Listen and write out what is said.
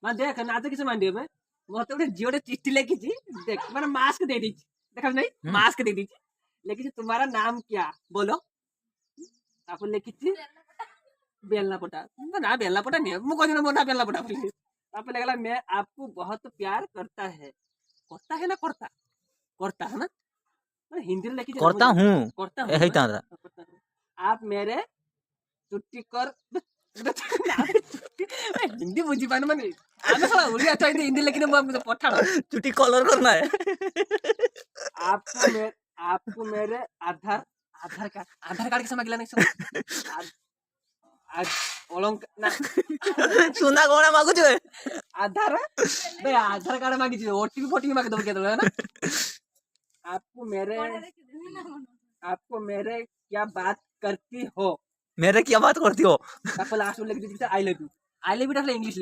ମାନେ ଦେଖ ନାଚ କିଛି ମାଣ୍ଡିବ ବେ ମତେ ଗୋଟେ ଝିଅଟେ ଚିଠି ଲେଖିଛି ଦେଖ ମାନେ ମାସ୍କ ଦେଇ ଦେଇଛି ଦେଖା ନାଇଁ ମାସ୍କ ଦେଇ ଦେଇଛି ଲେଖିଛି तुम्हारा नाम क्या बोलो ତାପରେ ଲେଖିଛି बेलना पटा ना बेलना पटा नहीं ମୁଁ କହିଲି ମୋ ନା ବେଲନା ପଟା ବୋଲି ତାପରେ ଲେଖିଲା मैं आपको बहुत प्यार करता है ना करता है ना हिंदी में लिखी करता हूँ करता ए हूँ हेता आप मेरे छुट्टी कर हिंदी बुझी पाने माने आगे थोड़ा उड़िया चाहिए हिंदी लेकिन मुझे पठाड़ चुटी कलर करना है आपको मेरे आधार कार्ड के समय गिला नहीं आज ओलंक ना सुना कोना मागु छे आधार बे आधार कार्ड मांगी छे ओटीपी मांग दो के तो है ना आपको मेरे क्या बात करती हो मेरे क्या बात करती हो लास्ट में लिख दीजिए आई लव यू इंग्लिश